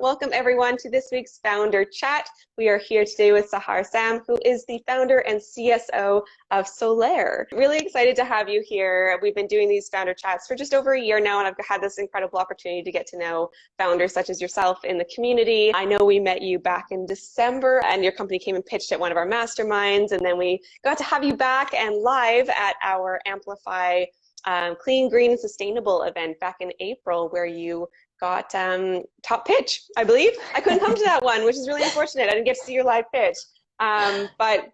Welcome everyone to this week's Founder Chat. We are here today with Sahar Sam, who is the founder and CSO of Solaire. Really excited to have you here. We've been doing these Founder Chats for just over a year now, and I've had this incredible opportunity to get to know founders such as yourself in the community. I know we met you back in December, and your company came and pitched at one of our masterminds, and then we got to have you back and live at our Amplify Clean, Green, and Sustainable event back in April, where you got top pitch, I believe. I couldn't come to that one, which is really unfortunate. I didn't get to see your live pitch, but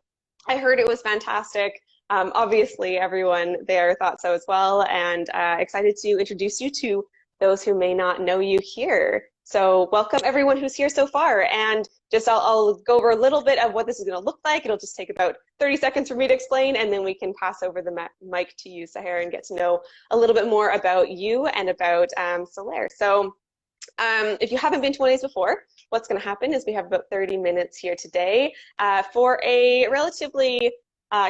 I heard it was fantastic. Obviously, everyone there thought so as well, and excited to introduce you to those who may not know you here. So welcome everyone who's here so far, and just I'll go over a little bit of what this is going to look like. It'll just take about 30 seconds for me to explain, and then we can pass over the mic to you, Sahar, and get to know a little bit more about you and about Solaire. So if you haven't been to one of these before, what's going to happen is we have about 30 minutes here today for a relatively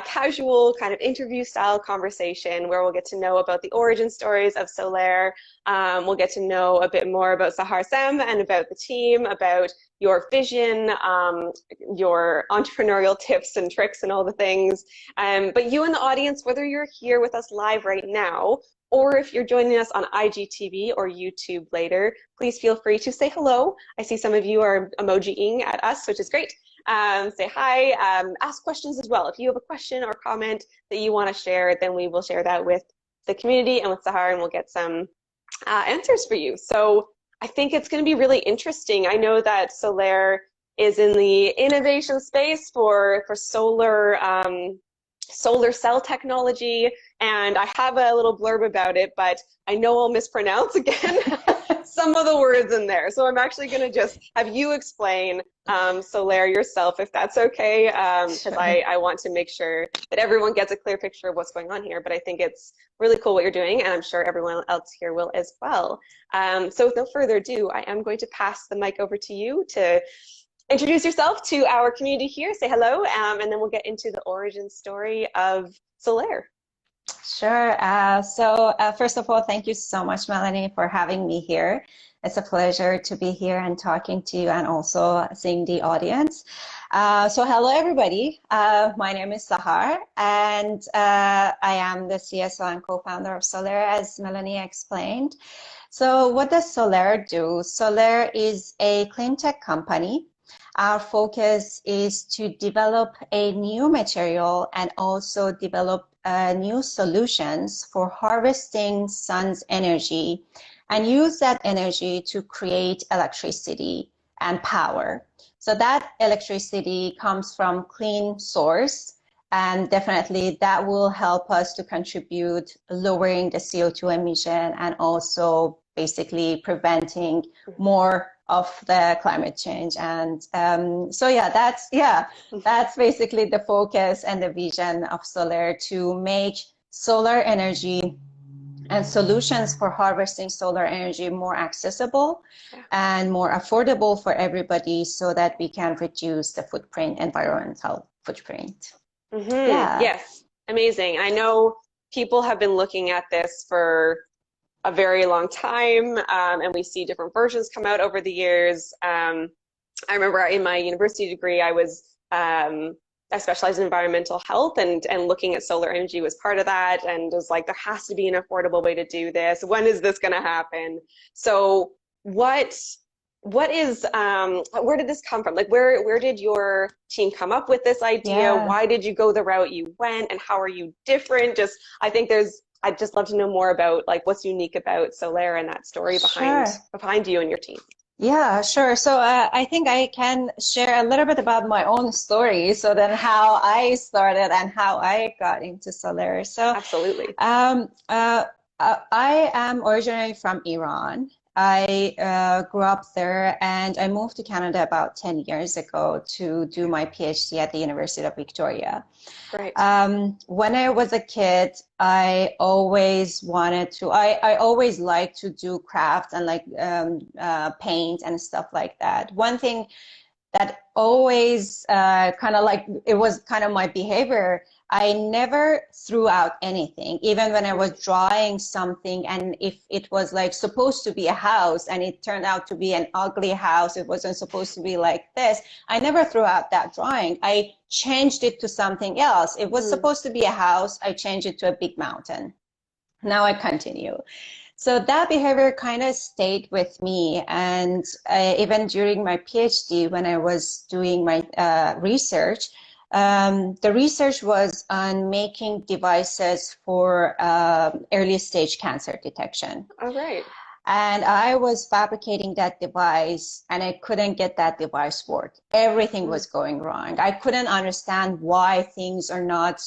casual kind of interview style conversation where we'll get to know about the origin stories of Solaire. We'll get to know a bit more about Sahar Sam and about the team, about your vision, your entrepreneurial tips and tricks and all the things. But you in the audience, whether you're here with us live right now, or if you're joining us on IGTV or YouTube later, please feel free to say hello. I see some of you are emojiing at us, which is great. Say hi, ask questions as well. If you have a question or comment that you want to share, then we will share that with the community and with Sahar, and we'll get some answers for you. So I think it's going to be really interesting. I know that Solaire is in the innovation space for solar cell technology, and I have a little blurb about it, but I know I'll mispronounce again some of the words in there. So I'm actually going to just have you explain Solaire yourself, if that's okay, because Sure. I want to make sure that everyone gets a clear picture of what's going on here. But I think it's really cool what you're doing, and I'm sure everyone else here will as well. So with no further ado, I am going to pass the mic over to you to introduce yourself to our community here, say hello, and then we'll get into the origin story of Solaire. Sure. First of all, thank you so much, Melanie, for having me here. It's a pleasure to be here and talking to you and also seeing the audience. So hello, everybody. My name is Sahar, and I am the CSO and co-founder of Solaire, as Melanie explained. So what does Solaire do? Solaire is a clean tech company. Our focus is to develop a new material and also develop new solutions for harvesting sun's energy and use that energy to create electricity and power. So that electricity comes from clean source, and definitely that will help us to contribute lowering the CO2 emission and also basically preventing more of the climate change. And so yeah, that's basically the focus and the vision of Solaire, to make solar energy and solutions for harvesting solar energy more accessible and more affordable for everybody, so that we can reduce the environmental footprint. Mm-hmm. Yeah. Yes, amazing. I know people have been looking at this for a very long time, and we see different versions come out over the years. I remember in my university degree, I specialized in environmental health, and looking at solar energy was part of that, and it was like, there has to be an affordable way to do this. When is this going to happen? So where did this come from? Like, where did your team come up with this idea? Yeah. Why did you go the route you went, and how are you different? I'd just love to know more about like what's unique about Solaire and that story behind you and your team. Yeah, sure. So I think I can share a little bit about my own story, so then how I started and how I got into Solaire. So absolutely. I am originally from Iran. I grew up there, and I moved to Canada about 10 years ago to do my PhD at the University of Victoria. Right. When I was a kid, I always liked to do craft and like paint and stuff like that. One thing that always kind of like, it was kind of my behavior I never threw out anything, even when I was drawing something. And if it was like supposed to be a house and it turned out to be an ugly house, it wasn't supposed to be like this, I never threw out that drawing. I changed it to something else. It was supposed to be a house. I changed it to a big mountain. Now I continue. So that behavior kind of stayed with me. And even during my PhD, when I was doing my research, the research was on making devices for early stage cancer detection. All right. And I was fabricating that device and I couldn't get that device work. Everything was going wrong. I couldn't understand why things are not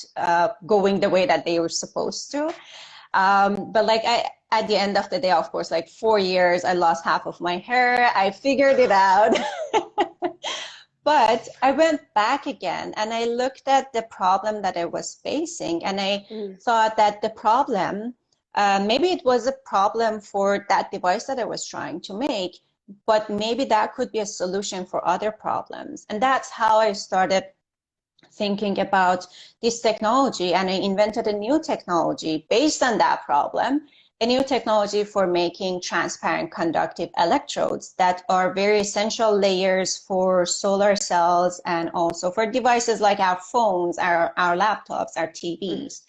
going the way that they were supposed to. But like at the end of the day, of course, like 4 years, I lost half of my hair. I figured it out. But I went back again and I looked at the problem that I was facing and I thought that the problem, maybe it was a problem for that device that I was trying to make, but maybe that could be a solution for other problems. And that's how I started thinking about this technology, and I invented a new technology based on that problem, a new technology for making transparent conductive electrodes that are very essential layers for solar cells and also for devices like our phones, our laptops, our TVs.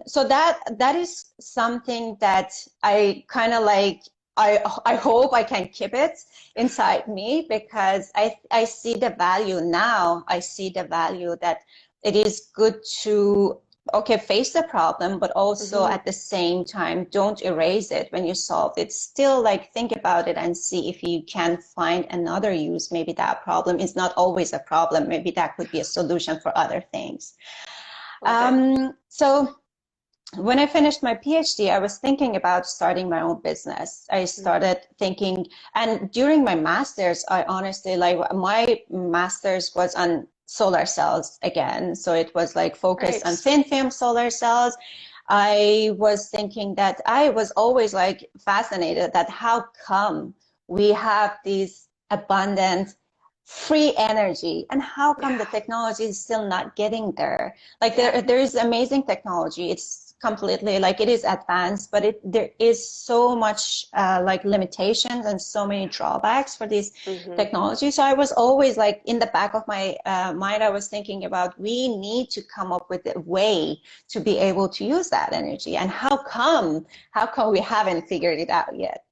So that is something that I kind of like, I hope I can keep it inside me, because I see the value now. I see the value that it is good to, okay, face the problem, but also at the same time, don't erase it when you solve it. Still like think about it and see if you can find another use. Maybe that problem is not always a problem. Maybe that could be a solution for other things. So when I finished my PhD, I was thinking about starting my own business. I started thinking, and during my master's, I honestly, like my master's was on solar cells again. So it was like focused on thin film solar cells. I was thinking that I was always like fascinated that how come we have these abundant free energy, and how come the technology is still not getting there? Like there is amazing technology. It's completely like, it is advanced, but there is so much like limitations and so many drawbacks for this technology. So I was always like, in the back of my mind, I was thinking about, we need to come up with a way to be able to use that energy, and how come we haven't figured it out yet?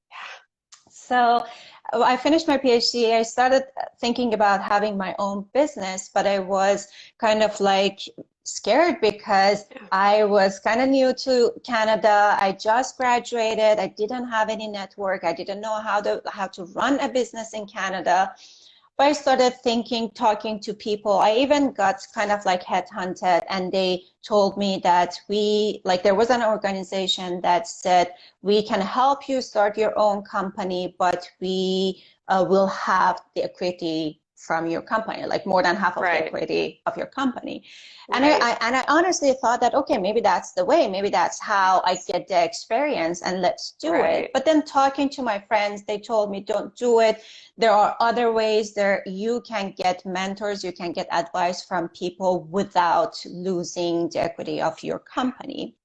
So I finished my PhD. I started thinking about having my own business, but I was kind of like scared because I was kind of new to Canada. I just graduated. I didn't have any network. I didn't know how to run a business in Canada. But I started thinking, talking to people. I even got kind of like headhunted, and they told me that there was an organization that said, we can help you start your own company, but we will have the equity from your company, like more than half of the equity of your company. And I honestly thought that, okay, maybe that's the way, maybe that's how I get the experience, and let's do it. But then talking to my friends, they told me, don't do it. There are other ways there. You can get mentors, you can get advice from people without losing the equity of your company.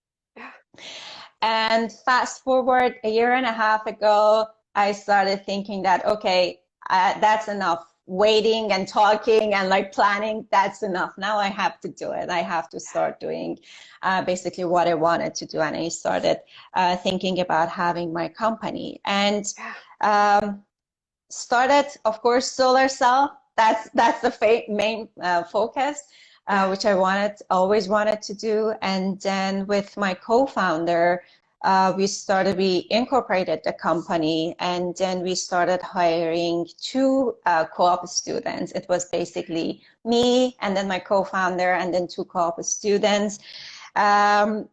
And fast forward a year and a half ago, I started thinking that, okay, that's enough. Waiting and talking and like planning, that's enough. Now I have to do it. I have to start doing basically what I wanted to do. And I started thinking about having my company, and started, of course, solar cell. That's the main focus, which I always wanted to do. And then with my co-founder, we incorporated the company, and then we started hiring 2 co-op students. It was basically me, and then my co-founder, and then 2 co-op students. And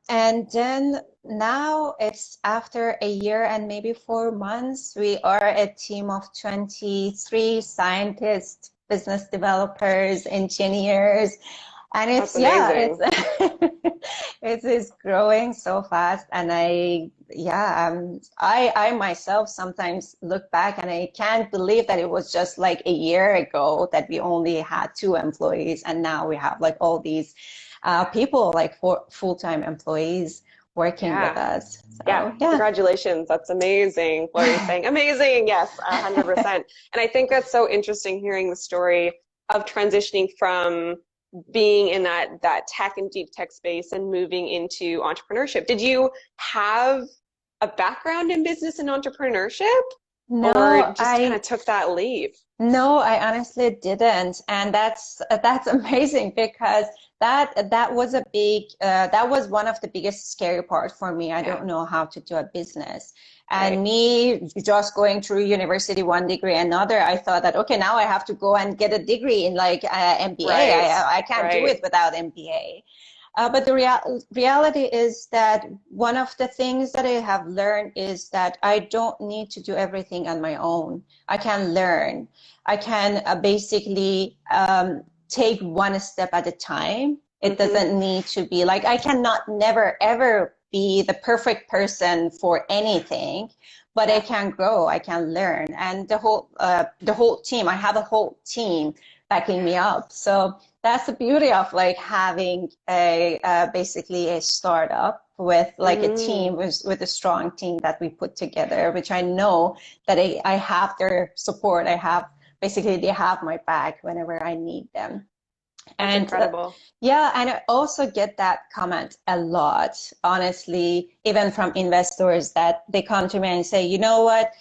then now it's after a year and maybe 4 months, we are a team of 23 scientists, business developers, engineers. And it's it is growing so fast, and I myself sometimes look back and I can't believe that it was just like a year ago that we only had 2 employees, and now we have like all these people, like for full-time employees working with us. Yeah, So yeah. congratulations. That's amazing. What are you saying? Amazing. Yes, 100%. And I think that's so interesting hearing the story of transitioning from being in that tech and deep tech space and moving into entrepreneurship. Did you have a background in business and entrepreneurship, or No, just kind of took that leap? No, I honestly didn't, and that's amazing because that was a big that was one of the biggest scary part for me. I don't know how to do a business, and me just going through university, one degree another. I thought that okay, now I have to go and get a degree in like MBA. I can't do it without MBA. But the reality is that one of the things that I have learned is that I don't need to do everything on my own. I can learn. I can basically take one step at a time. It doesn't need to be like I cannot never ever be the perfect person for anything, but I can grow. I can learn, and the whole team. I have a whole team backing me up. So that's the beauty of like having a basically a startup with like a team with a strong team that we put together, which I know that I have their support. I have basically they have my back whenever I need them. That's incredible. Yeah, and I also get that comment a lot, honestly, even from investors that they come to me and say, you know what,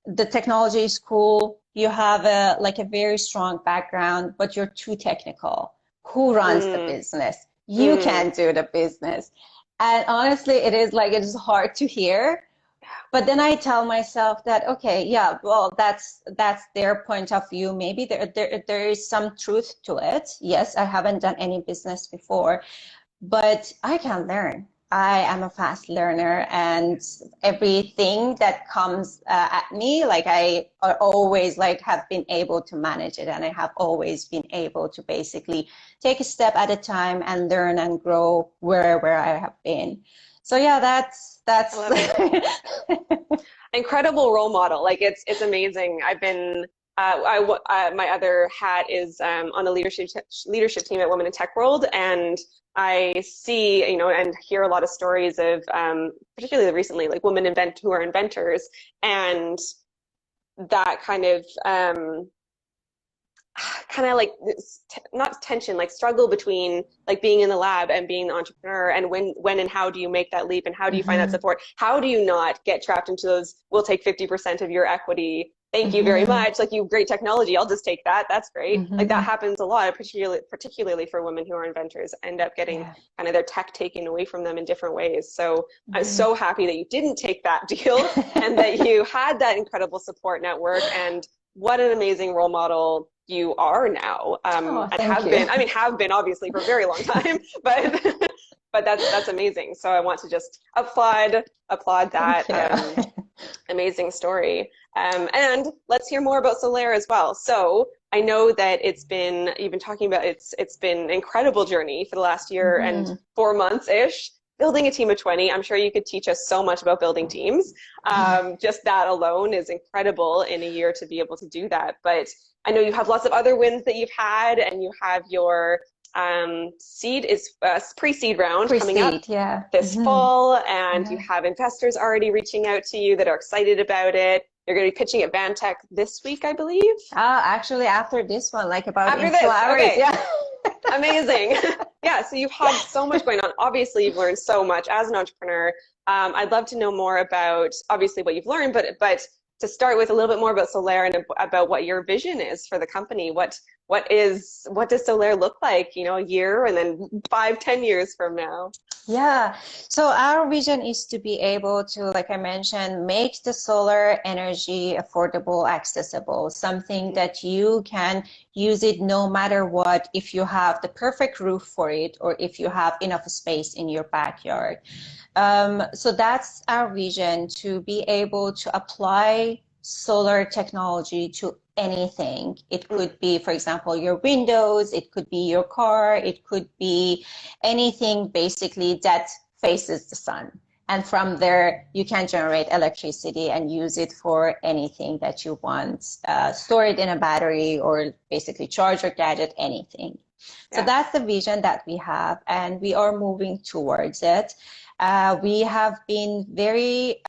the technology is cool. You have a very strong background, but you're too technical. Who runs the business? You can't do the business. And honestly, it is hard to hear. But then I tell myself that, okay, yeah, well, that's their point of view. Maybe there is some truth to it. Yes, I haven't done any business before, but I can learn. I am a fast learner, and everything that comes at me, like I always like have been able to manage it, and I have always been able to basically take a step at a time and learn and grow wherever I have been. So yeah, that's incredible role model. Like it's amazing. I've been my other hat is on the leadership team at Women in Tech World, and I see, and hear a lot of stories of, particularly recently, like women who are inventors, and that kind of like not tension, like struggle between like being in the lab and being the entrepreneur, and when and how do you make that leap, and how do you find that support? How do you not get trapped into those, we'll take 50% of your equity. Thank you very much. Like, you have great technology. I'll just take that. That's great. Like, that happens a lot, particularly for women who are inventors, end up getting kind of their tech taken away from them in different ways. So I'm so happy that you didn't take that deal and that you had that incredible support network. And what an amazing role model you are now. And have been obviously for a very long time, but that's amazing. So I want to just applaud that amazing story. And let's hear more about Solaire as well. So I know that you've been talking about it's been an incredible journey for the last year and 4 months-ish, building a team of 20. I'm sure you could teach us so much about building teams. Just that alone is incredible in a year to be able to do that. But I know you have lots of other wins that you've had, and you have your pre-seed round coming up this fall, and you have investors already reaching out to you that are excited about it. You're going to be pitching at VanTech this week, I believe. Actually, after this one, like about after in this, 2 hours. okay. Yeah. Amazing. Yeah, so you've had so much going on. Obviously, you've learned so much as an entrepreneur. I'd love to know more about obviously what you've learned, but to start with a little bit more about Solaire and about what your vision is for the company. What does Solaire look like, a year and then 5-10 years from now? Yeah, so our vision is to be able to, like I mentioned, make the solar energy affordable, accessible, something that you can use it no matter what, if you have the perfect roof for it or if you have enough space in your backyard. So that's our vision, to be able to apply solar technology to anything. It could be, for example, your windows, it could be your car, it could be anything basically that faces the sun. And from there, you can generate electricity and use it for anything that you want. Store it in a battery or basically charge your gadget, anything. So Yeah. that's the vision that we have, and we are moving towards it. We have been very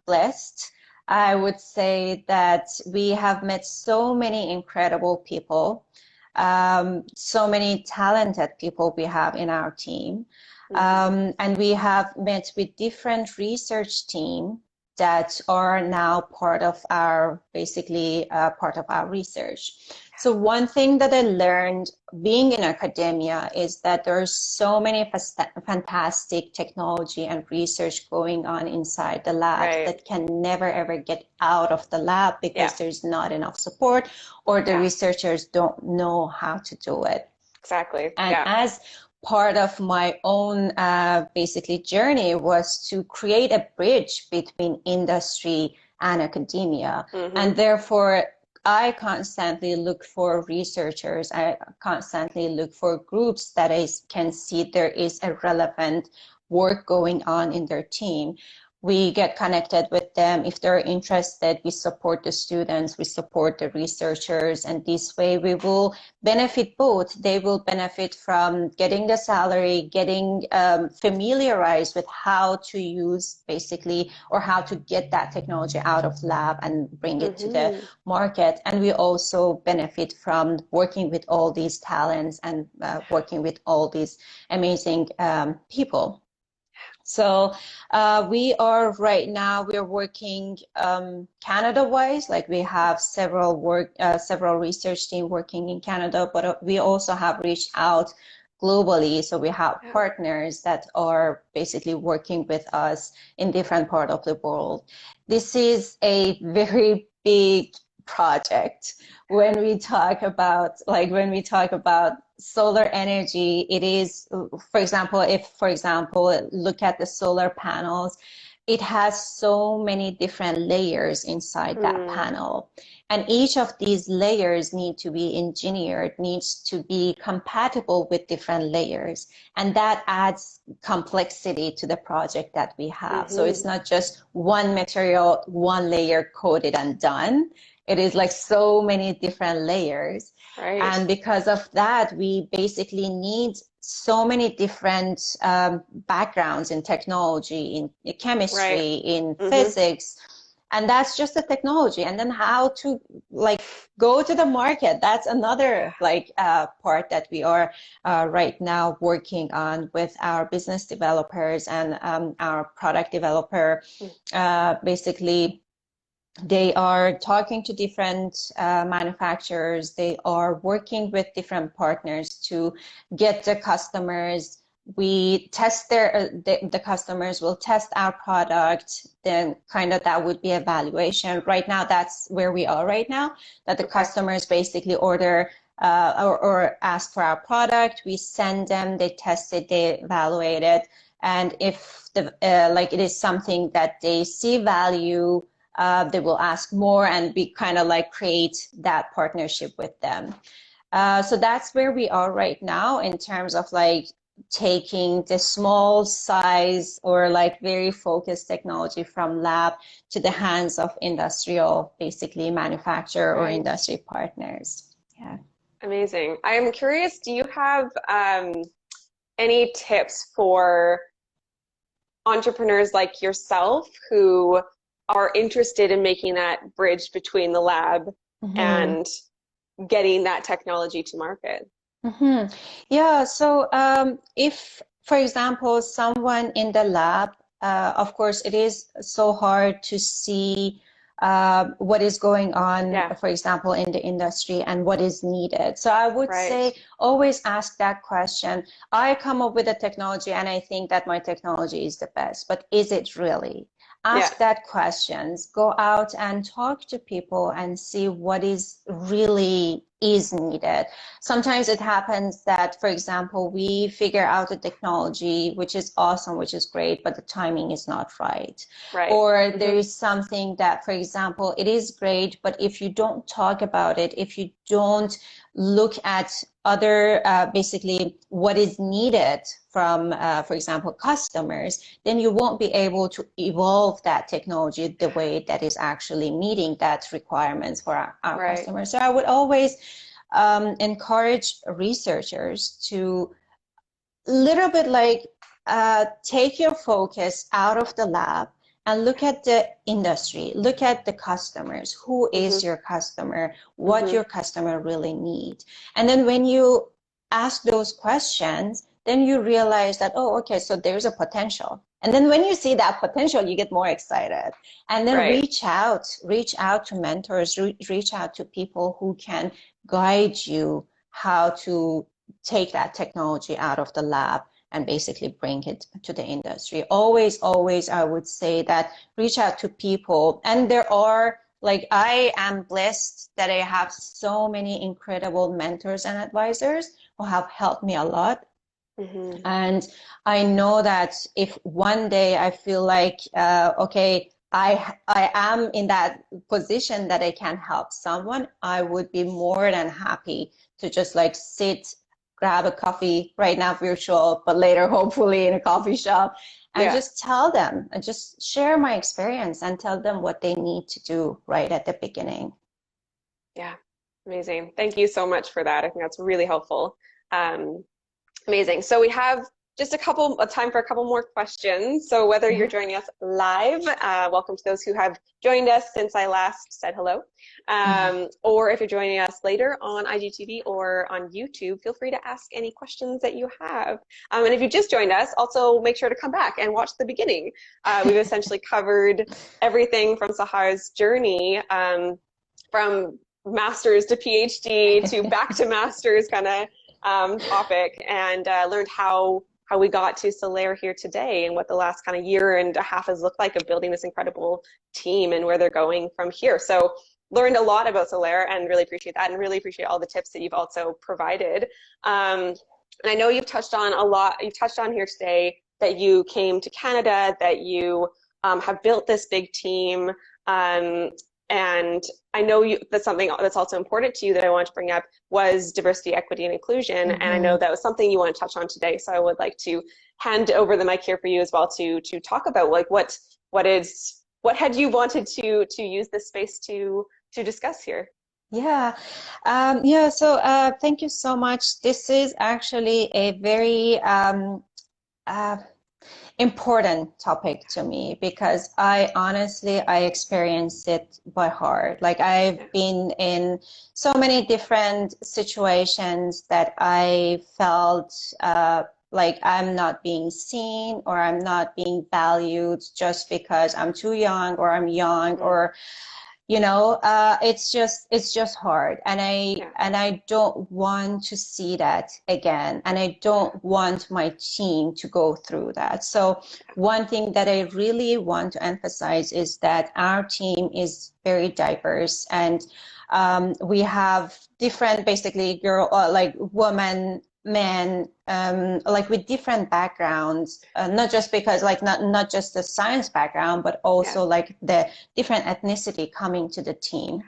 blessed. I would say that we have met so many incredible people, so many talented people we have in our team. And we have met with different research teams that are now part of our, basically part of our research. So one thing that I learned being in academia is that there's so many fantastic technology and research going on inside the labs that can never ever get out of the lab because there's not enough support, or the researchers don't know how to do it. Exactly. And as part of my own basically journey was to create a bridge between industry and academia. And therefore, I constantly look for researchers. I constantly look for groups that can see there is a relevant work going on in their team. We get connected with them. If they're interested, we support the students, we support the researchers, and this way we will benefit both. They will benefit from getting the salary, getting familiarized with how to use basically, or how to get that technology out of lab and bring it to the market. And we also benefit from working with all these talents and working with all these amazing people. So we are right now, we're working Canada-wise, like we have several research teams working in Canada, but we also have reached out globally. So we have partners that are basically working with us in different parts of the world. This is a very big project. When we talk about solar energy, it is, for example, look at the solar panels, it has so many different layers inside that panel. And each of these layers need to be engineered, needs to be compatible with different layers. And that adds complexity to the project that we have. So it's not just one material, one layer coated and done. It is like so many different layers. And because of that, we basically need so many different backgrounds in technology, in chemistry, in physics. And that's just the technology. And then how to go to the market. That's another part that we are right now working on with our business developers and our product developer. Basically, they are talking to different manufacturers. They are working with different partners to get the customers. We test the customers will test our product. Then that would be evaluation. Right now, that's where we are right now, that the customers basically order or ask for our product. We send them, they test it, they evaluate it. And if it is something that they see value, they will ask more, and we create that partnership with them. So that's where we are right now in terms of taking the small size or very focused technology from lab to the hands of industrial, basically manufacturer or industry partners. Yeah. Amazing. I'm curious, do you have any tips for entrepreneurs like yourself who are interested in making that bridge between the lab and getting that technology to market? Yeah, so if, for example, someone in the lab, of course, it is so hard to see what is going on, for example, in the industry and what is needed. So I would say always ask that question. I come up with a technology and I think that my technology is the best, but is it really? Ask that questions, go out and talk to people and see what is really is needed. Sometimes it happens that, for example, we figure out a technology which is awesome, which is great, but the timing is not right. Or there is something that, for example, it is great, but if you don't talk about it, if you don't look at other, basically what is needed from, for example, customers, then you won't be able to evolve that technology the way that is actually meeting that requirements for our customers. So I would always encourage researchers to little bit like take your focus out of the lab and look at the industry, look at the customers. Who is your customer? What your customer really need? And then when you ask those questions, then you realize that, oh, okay, so there's a potential. And then when you see that potential, you get more excited. And then reach out to mentors, reach out to people who can guide you how to take that technology out of the lab and basically bring it to the industry. Always, I would say that reach out to people. And there are, like, I am blessed that I have so many incredible mentors and advisors who have helped me a lot. And I know that if one day I feel like, okay, I am in that position that I can help someone, I would be more than happy to just like sit, grab a coffee, right now virtual, but later hopefully in a coffee shop, and just tell them and just share my experience and tell them what they need to do right at the beginning. Yeah, amazing. Thank you so much for that. I think that's really helpful. Amazing. So we have just time for a couple more questions. So whether you're joining us live, welcome to those who have joined us since I last said hello, or if you're joining us later on IGTV or on YouTube, feel free to ask any questions that you have. And if you just joined us, also make sure to come back and watch the beginning. We've essentially covered everything from Sahar's journey, from master's to PhD to back to master's kind of topic, and learned how we got to Solaire here today and what the last kind of year and a half has looked like of building this incredible team and where they're going from here. So learned a lot about Solaire and really appreciate that, and really appreciate all the tips that you've also provided. And I know you've touched on a lot, you've touched on here today that you came to Canada, that you have built this big team. And I know that's something that's also important to you that I want to bring up was diversity, equity, and inclusion. And I know that was something you want to touch on today. So I would like to hand over the mic here for you as well to talk about like what had you wanted to use this space to discuss here. Yeah. So thank you so much. This is actually a very important topic to me, because I experienced it by heart. Like, I've been in so many different situations that I felt like I'm not being seen or I'm not being valued just because I'm too young or I'm young, or it's just hard, and I don't want to see that again, and I don't want my team to go through that. So one thing that I really want to emphasize is that our team is very diverse, and we have different, basically, women, men, like with different backgrounds, not just because not just the science background, but also like the different ethnicity coming to the team.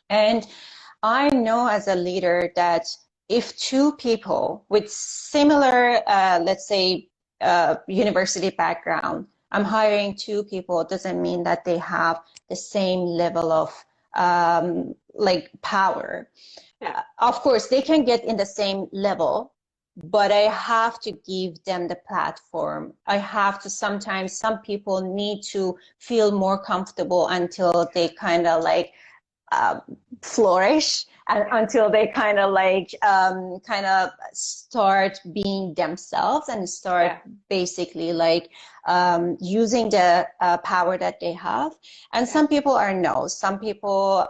And I know as a leader that if two people with similar, let's say, university background, I'm hiring two people, it doesn't mean that they have the same level of power. Of course, they can get in the same level, but I have to give them the platform. I have to, sometimes some people need to feel more comfortable until they kind of like flourish, and until they kind of start being themselves and start basically like using the power that they have. And some people some people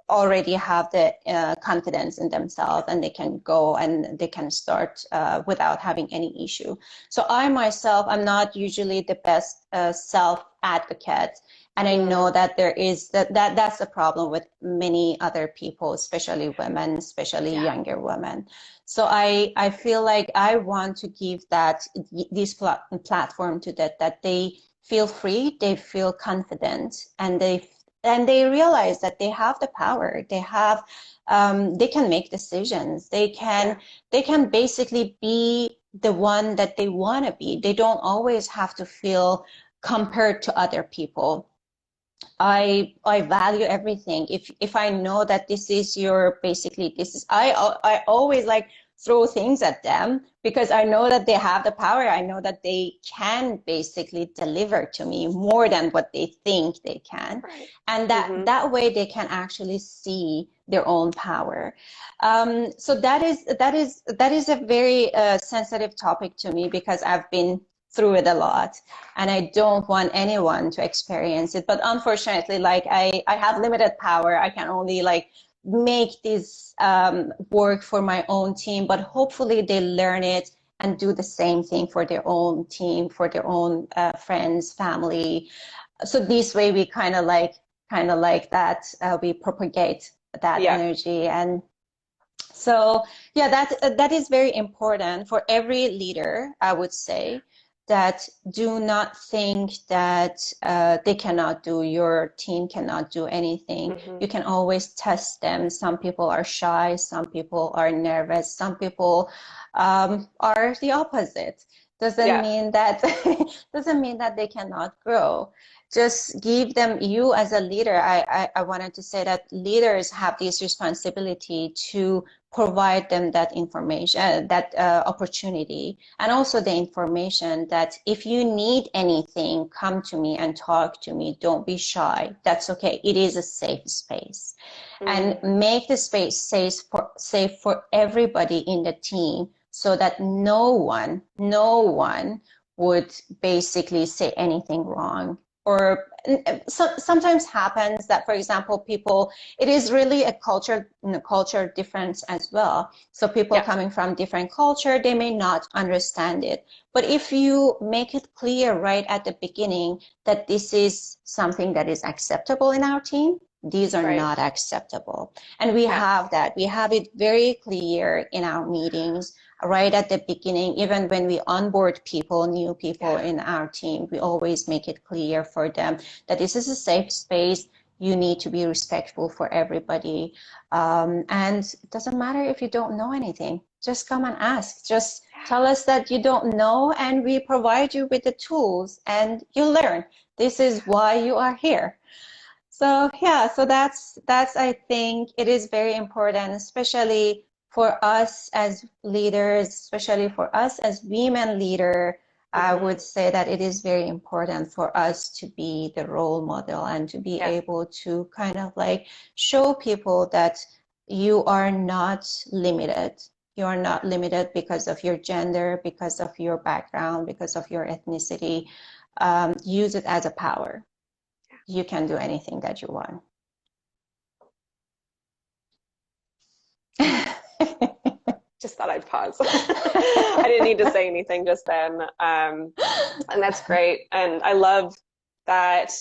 already have the confidence in themselves, and they can go and they can start without having any issue. So I myself, I'm not usually the best self-advocate, and I know that there is that's the problem with many other people, especially women, especially younger women. So I feel like I want to give this platform to that they feel free, they feel confident, and they realize that they have the power. They have, they can make decisions. They can basically be the one that they want to be. They don't always have to feel compared to other people. I value everything. If I know that this is your basically this is I always like throw things at them because I know that they have the power. I know that they can basically deliver to me more than what they think they can, Right. and that way they can actually see their own power. So that is a very sensitive topic to me because I've been through it a lot and I don't want anyone to experience it. But unfortunately, like I have limited power. I can only like make this work for my own team, but hopefully they learn it and do the same thing for their own team, for their own friends, family. So this way we kind of like that we propagate that energy. And so yeah, that is very important for every leader, I would say, that do not think that they cannot do, your team cannot do anything. You can always test them. Some people are shy, some people are nervous, some people are the opposite. Doesn't mean that doesn't mean that they cannot grow. Just give them, you as a leader, I wanted to say that leaders have this responsibility to provide them that information, that opportunity, and also the information that if you need anything, come to me and talk to me. Don't be shy. That's okay. It is a safe space. And make the space safe for everybody in the team so that no one would basically say anything wrong. Or sometimes happens that, for example, people, it is really a culture difference as well. So people coming from different culture, they may not understand it. But if you make it clear right at the beginning that this is something that is acceptable in our team, these are not acceptable. And we have that. We have it very clear in our meetings right at the beginning. Even when we onboard people, new people in our team, we always make it clear for them that this is a safe space. You need to be respectful for everybody. And it doesn't matter if you don't know anything. Just come and ask. Just tell us that you don't know, and we provide you with the tools and you learn. This is why you are here. So yeah, so that's I think it is very important, especially for us as leaders, especially for us as women leader. I would say that it is very important for us to be the role model and to be able to kind of like show people that you are not limited. You are not limited because of your gender, because of your background, because of your ethnicity. Use it as a power. You can do anything that you want. Just thought I'd pause. I didn't need to say anything just then. And that's great. And I love that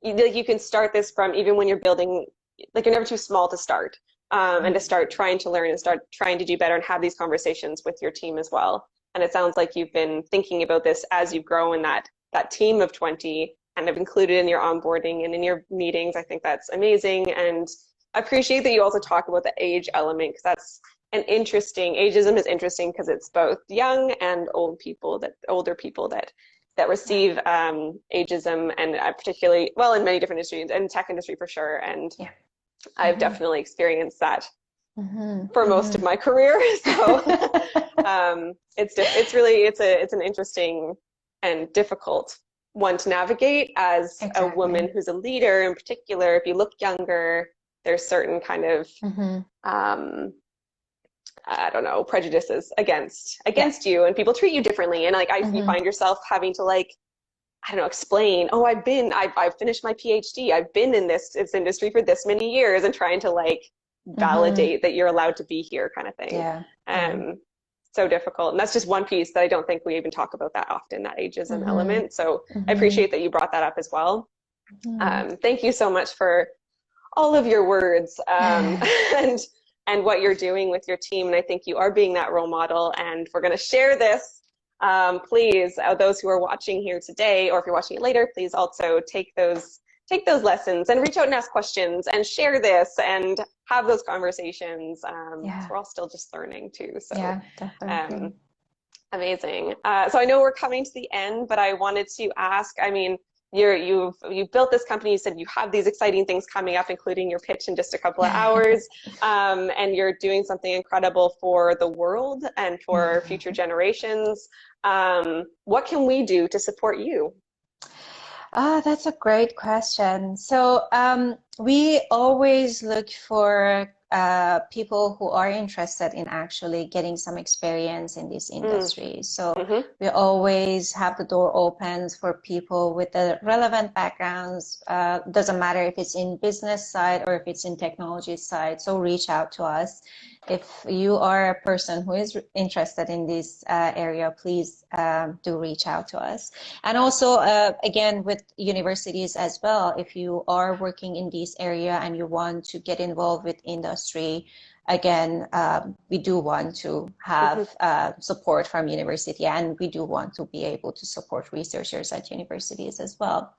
you can start this from even when you're building, like you're never too small to start. And to start trying to learn and start trying to do better and have these conversations with your team as well. And it sounds like you've been thinking about this as you've grown that team of 20 and have included in your onboarding and in your meetings. I think that's amazing. And I appreciate that you also talk about the age element, because that's an interesting, ageism is interesting because it's both young and older people that receive ageism, and particularly, well, in many different industries, and tech industry for sure. And I've definitely experienced that for most of my career. So it's an interesting and difficult one to navigate as a woman who's a leader. In particular, if you look younger, there's certain kind of I don't know, prejudices against you, and people treat you differently, and like you find yourself having to, like, I don't know, explain, oh, I've finished my PhD, I've been in this industry for this many years, and trying to like validate that you're allowed to be here, kind of thing. So difficult. And that's just one piece that I don't think we even talk about that often, that ageism element. So I appreciate that you brought that up as well. Thank you so much for all of your words and what you're doing with your team. And I think you are being that role model, and we're going to share this. Please, those who are watching here today, or if you're watching it later, please also take those lessons and reach out and ask questions and share this and have those conversations. We're all still just learning too. So amazing. So I know we're coming to the end, but I wanted to ask, I mean, you've built this company. You said you have these exciting things coming up, including your pitch in just a couple of hours, and you're doing something incredible for the world and for future generations. What can we do to support you? That's a great question. So we always look for people who are interested in actually getting some experience in this industry. So we always have the door open for people with the relevant backgrounds. Doesn't matter if it's in business side or if it's in technology side. So reach out to us. If you are a person who is interested in this area, please do reach out to us. And also, again, with universities as well, if you are working in this area and you want to get involved with industry, again, we do want to have support from university, and we do want to be able to support researchers at universities as well.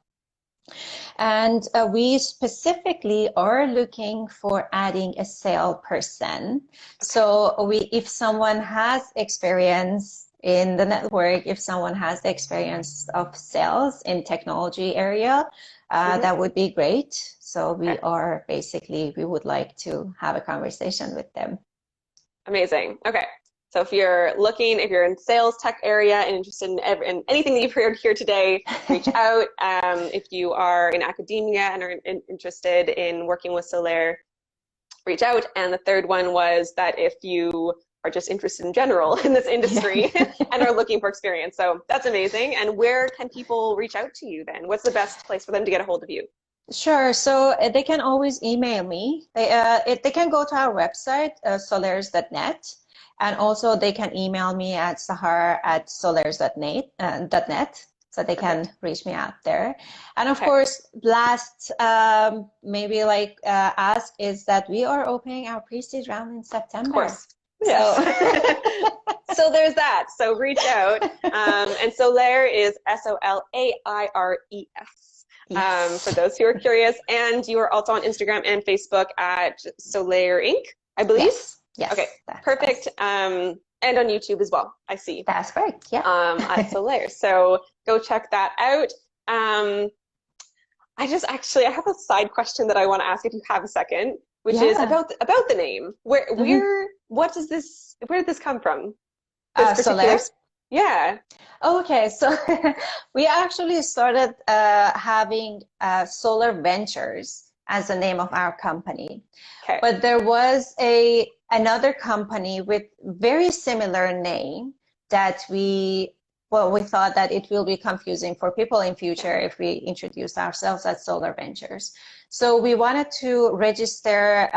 And we specifically are looking for adding a salesperson. So if someone has experience in the network, if someone has the experience of sales in technology area, that would be great. So we would like to have a conversation with them. Amazing. Okay. So if you're in sales tech area and interested in anything that you've heard here today, reach out. If you are in academia and are interested in working with Solaire, reach out. And the third one was that if you are just interested in general in this industry and are looking for experience. So that's amazing. And where can people reach out to you then? What's the best place for them to get a hold of you? Sure. So they can always email me. They can go to our website, solaires.net. And also they can email me at sahar@solaires.net, so they can reach me out there. And of course, last ask is that we are opening our pre-seed round in September. Of course. Yes. So there's that. So reach out. And Solaire is SOLAIRES. For those who are curious. And you are also on Instagram and Facebook at Solaire Inc., I believe. Yes. Yes. Okay, perfect. And on YouTube as well, I see. That's great. Yeah. At Solaire. So go check that out. I have a side question that I want to ask if you have a second, which is about the name. Where did this come from? Solaire? Yeah. Okay, so we actually started having Solar Ventures as the name of our company. Okay. But there was another company with very similar name that we thought that it will be confusing for people in future if we introduce ourselves as Solar Ventures. So we wanted to register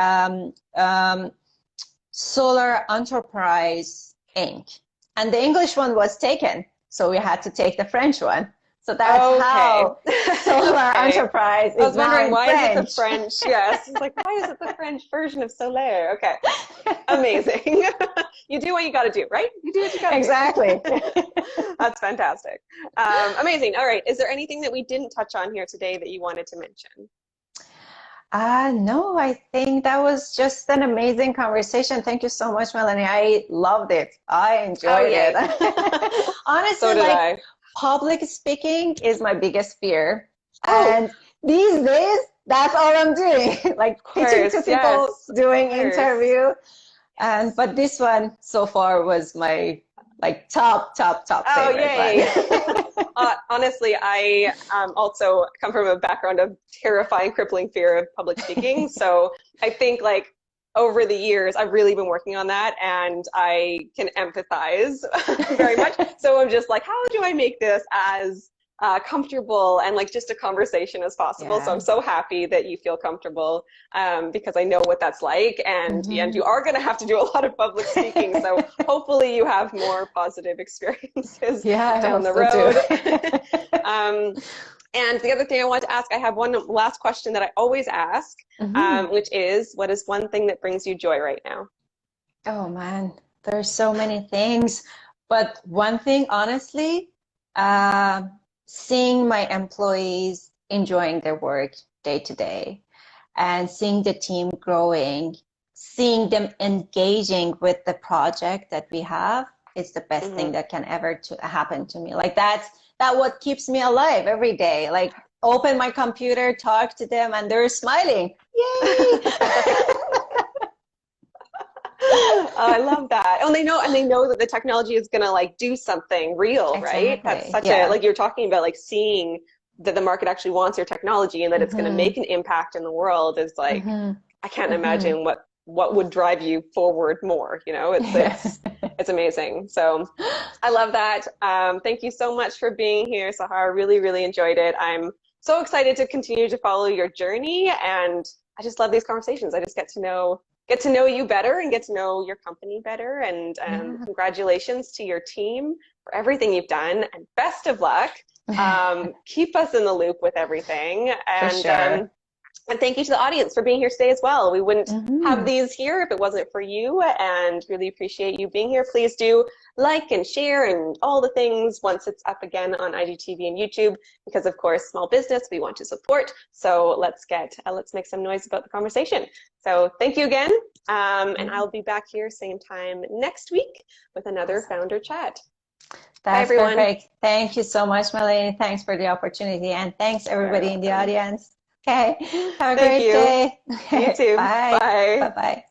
Solar Enterprise Inc. And the English one was taken, so we had to take the French one. So that's how Solar Enterprise is. I was wondering why French. is it the French? Yes, it's like, why is it the French version of Solaire? Okay, amazing. You do what you got to do, right? You do what you got to do. Exactly. That's fantastic. Amazing. All right. Is there anything that we didn't touch on here today that you wanted to mention? No, I think that was just an amazing conversation. Thank you so much, Melanie. I loved it. I enjoyed it. Honestly, so did I. Public speaking is my biggest fear. And these days, that's all I'm doing. Like pitching to people, doing interview. But this one so far was my top favorite one. Honestly, I also come from a background of terrifying, crippling fear of public speaking. So I think over the years, I've really been working on that, and I can empathize very much. So I'm just like, how do I make this as comfortable and just a conversation as possible? So I'm so happy that you feel comfortable, because I know what that's like, and you are going to have to do a lot of public speaking. So hopefully you have more positive experiences down the road. And the other thing I want to ask, I have one last question that I always ask, which is, what is one thing that brings you joy right now? Oh man, there's so many things. But one thing, honestly, seeing my employees enjoying their work day to day and seeing the team growing, seeing them engaging with the project that we have is the best thing that can ever happen to me. that what keeps me alive every day. Like open my computer, talk to them, and they're smiling. Yay! I love that. Oh, and they know that the technology is going to like do something real, right? That's such a, like you're talking about, like seeing that the market actually wants your technology and that it's going to make an impact in the world is like, I can't imagine what would drive you forward more, you know, it's amazing. So I love that. Thank you so much for being here, Sahar. Really, really enjoyed it. I'm so excited to continue to follow your journey, and I just love these conversations. I just get to know you better and get to know your company better. And congratulations to your team for everything you've done, and best of luck. Keep us in the loop with everything. And and thank you to the audience for being here today as well. We wouldn't have these here if it wasn't for you, and really appreciate you being here. Please do like and share and all the things once it's up again on IGTV and YouTube, because of course, small business we want to support. So let's make some noise about the conversation. So thank you again. And I'll be back here same time next week with another founder chat. That's Bye, everyone. Perfect. Thank you so much, Melanie. Thanks for the opportunity, and thanks everybody in the audience. Okay, have a great day. You too. Bye. Bye. Bye-bye.